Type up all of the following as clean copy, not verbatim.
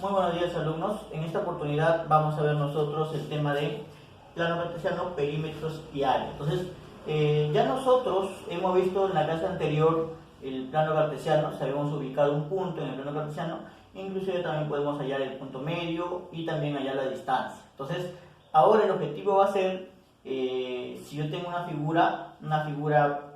Muy buenos días, alumnos. En esta oportunidad vamos a ver nosotros el tema de plano cartesiano, perímetros y área. Entonces, ya nosotros hemos visto en la clase anterior el plano cartesiano, sabemos ubicar un punto en el plano cartesiano, inclusive también podemos hallar el punto medio y también hallar la distancia. Entonces, ahora el objetivo va a ser, si yo tengo una figura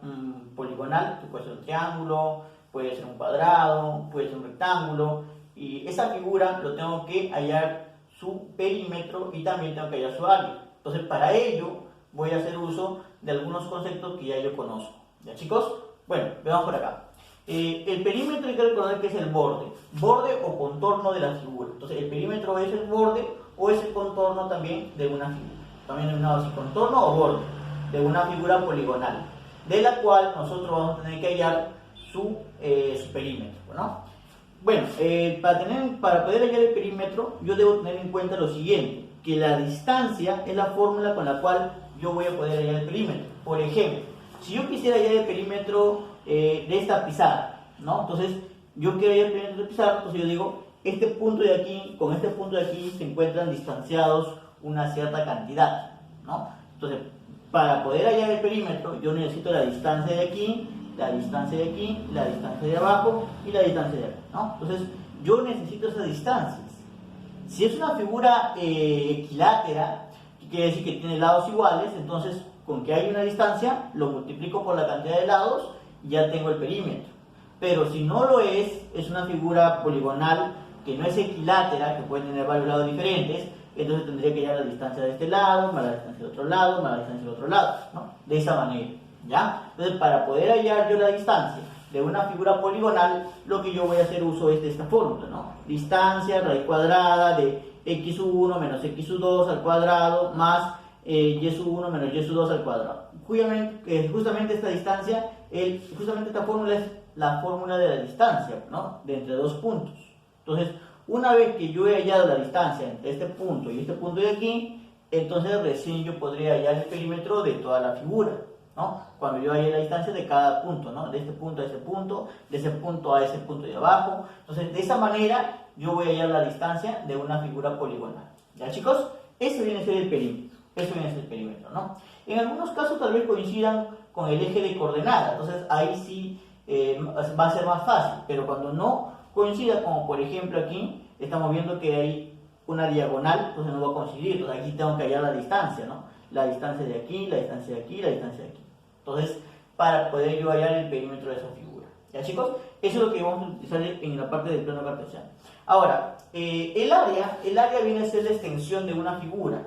poligonal, que puede ser un triángulo, puede ser un cuadrado, puede ser un rectángulo, y esa figura lo tengo que hallar su perímetro y también tengo que hallar su área. Entonces, para ello voy a hacer uso de algunos conceptos que ya yo conozco. ¿Ya, chicos? Bueno, veamos por acá. El perímetro hay que recordar que es el borde o contorno de la figura. Entonces, el perímetro es el borde o es el contorno también de una figura. También denominado así, contorno o borde de una figura poligonal, de la cual nosotros vamos a tener que hallar su perímetro, ¿no? Bueno, para poder hallar el perímetro, yo debo tener en cuenta lo siguiente, que la distancia es la fórmula con la cual yo voy a poder hallar el perímetro. Por ejemplo, si yo quisiera hallar el perímetro de esta pizarra, ¿no? Entonces, yo quiero hallar el perímetro de pizarra, entonces yo digo, este punto de aquí con este punto de aquí se encuentran distanciados una cierta cantidad, ¿no? Entonces, para poder hallar el perímetro, yo necesito la distancia de aquí, la distancia de aquí, la distancia de abajo y la distancia de acá, ¿no? Entonces, yo necesito esas distancias. Si es una figura equilátera, que quiere decir que tiene lados iguales, entonces, con que hay una distancia, lo multiplico por la cantidad de lados y ya tengo el perímetro. Pero si no lo es una figura poligonal que no es equilátera, que puede tener varios lados diferentes, entonces tendría que hallar la distancia de este lado, más la distancia de otro lado, más la distancia del otro lado, ¿no? De esa manera, ¿ya? Entonces, para poder hallar yo la distancia de una figura poligonal, lo que yo voy a hacer uso es de esta fórmula, ¿no? Distancia, raíz cuadrada de x1 menos x2 al cuadrado más y1 menos y2 al cuadrado. Justamente esta distancia, justamente esta fórmula es la fórmula de la distancia, ¿no? De entre dos puntos. Entonces, una vez que yo he hallado la distancia entre este punto y este punto de aquí, entonces recién yo podría hallar el perímetro de toda la figura, ¿no? Cuando yo halle la distancia de cada punto, ¿no? De este punto a ese punto, de ese punto a ese punto de abajo. Entonces, de esa manera yo voy a hallar la distancia de una figura poligonal. ¿Ya, chicos? Eso viene a ser el perímetro. Eso viene a ser el perímetro, ¿no? En algunos casos tal vez coincidan con el eje de coordenada. Entonces, ahí sí va a ser más fácil. Pero cuando no coincida, como por ejemplo aquí, estamos viendo que hay una diagonal, entonces no va a coincidir. Entonces, aquí tengo que hallar la distancia, ¿no? La distancia de aquí, la distancia de aquí, la distancia de aquí. Entonces, para poder yo hallar el perímetro de esa figura. ¿Ya, chicos? Eso es lo que vamos a utilizar en la parte del plano cartesiano. Ahora, el área viene a ser la extensión de una figura,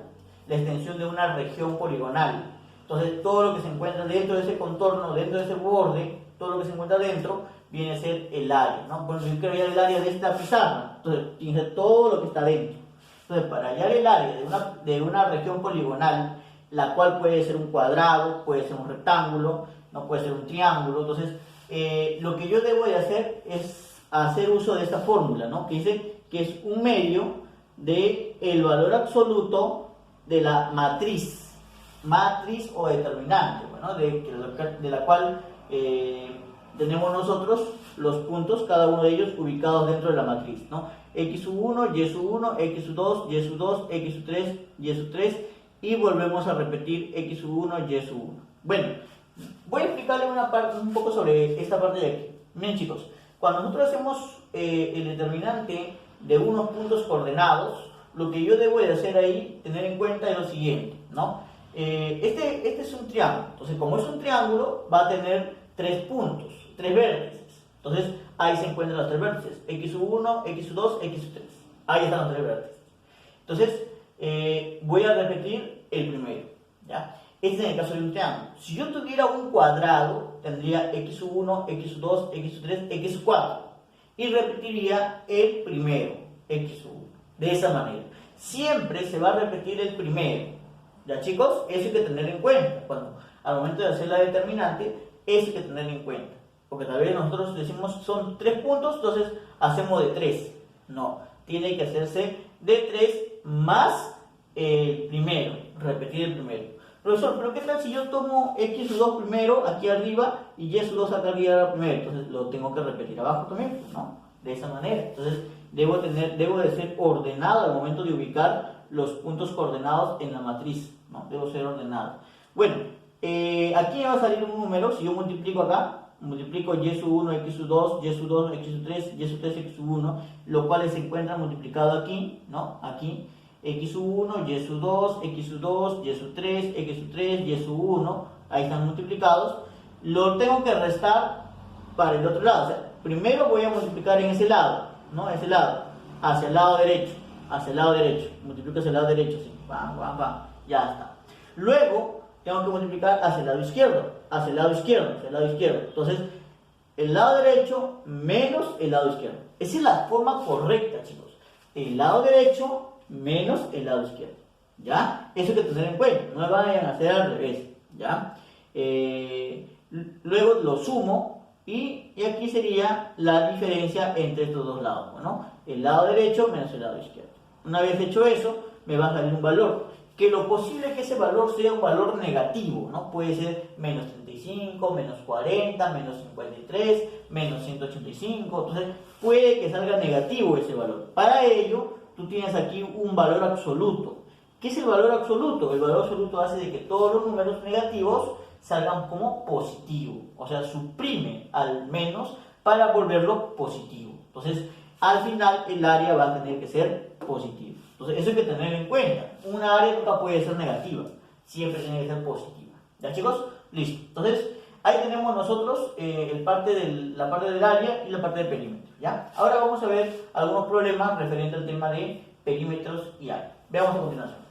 la extensión de una región poligonal. Entonces, todo lo que se encuentra dentro de ese contorno, dentro de ese borde, todo lo que se encuentra dentro, viene a ser el área, ¿no? Bueno, yo quiero hallar el área de esta pizarra, entonces, tiene que ser todo lo que está dentro. Entonces, para hallar el área de una región poligonal, la cual puede ser un cuadrado, puede ser un rectángulo, no puede ser un triángulo. Entonces, lo que yo debo de hacer es hacer uso de esta fórmula, ¿no? Que dice que es un medio del valor absoluto de la matriz o determinante, ¿no? De la cual tenemos nosotros los puntos, cada uno de ellos ubicados dentro de la matriz, ¿no? x1, y1, x2, y2, x3, y3, y volvemos a repetir x1, y1. Bueno, voy a explicarle un poco sobre esta parte de aquí. Miren, chicos, cuando nosotros hacemos el determinante de unos puntos coordenados, lo que yo debo de hacer ahí, tener en cuenta es lo siguiente, ¿no? Este es un triángulo, entonces como es un triángulo, va a tener tres puntos, tres vértices. Entonces, ahí se encuentran los tres vértices, x1, x2, x3. Ahí están los tres vértices. Entonces, voy a repetir el primero, ¿ya? Este es en el caso de un triángulo. Si yo tuviera un cuadrado, tendría x1, x2, x3, x4. Y repetiría el primero, x1. De esa manera. Siempre se va a repetir el primero. ¿Ya, chicos? Eso hay que tener en cuenta. Al momento de hacer la determinante, eso hay que tener en cuenta. Porque tal vez nosotros decimos son 3 puntos, entonces hacemos de 3. No, tiene que hacerse de 3 más el primero, repetir el primero. Profesor, pero ¿qué tal si yo tomo x2 primero aquí arriba y y2 acá arriba primero? Entonces lo tengo que repetir abajo también, ¿no? De esa manera. Entonces debo de ser ordenado al momento de ubicar los puntos coordenados en la matriz, ¿no? Debo ser ordenado. Bueno, aquí me va a salir un número. Si yo multiplico acá, multiplico y sub 1, x sub 2, y sub 2, x sub 3, y sub 3, x sub 1, los cuales se encuentran multiplicados aquí, ¿no? Aquí, x sub 1, y sub 2, x sub 2, y sub 3, x sub 3, y sub 1, ahí están multiplicados. Lo tengo que restar para el otro lado. O sea, primero voy a multiplicar en ese lado, ¿no? Ese lado, hacia el lado derecho, multiplico hacia el lado derecho, así, ya está. Luego, tengo que multiplicar hacia el lado izquierdo, hacia el lado izquierdo. Entonces, el lado derecho menos el lado izquierdo. Esa es la forma correcta, chicos. El lado derecho menos el lado izquierdo. ¿Ya? Eso hay que tener en cuenta. No vayan a hacer al revés. ¿Ya? Luego lo sumo y aquí sería la diferencia entre estos dos lados, ¿no? El lado derecho menos el lado izquierdo. Una vez hecho eso, me va a salir un valor. Que lo posible es que ese valor sea un valor negativo, ¿no? Puede ser menos 35, menos 40, menos 53, menos 185. Entonces, puede que salga negativo ese valor. Para ello, tú tienes aquí un valor absoluto. ¿Qué es el valor absoluto? El valor absoluto hace de que todos los números negativos salgan como positivo. O sea, suprime al menos para volverlo positivo. Entonces, al final el área va a tener que ser positiva. Entonces, eso hay que tener en cuenta. Una área nunca puede ser negativa, siempre tiene que ser positiva. ¿Ya, chicos? Listo. Entonces, ahí tenemos nosotros la parte del área y la parte del perímetro. ¿Ya? Ahora vamos a ver algunos problemas referentes al tema de perímetros y área. Veamos a continuación.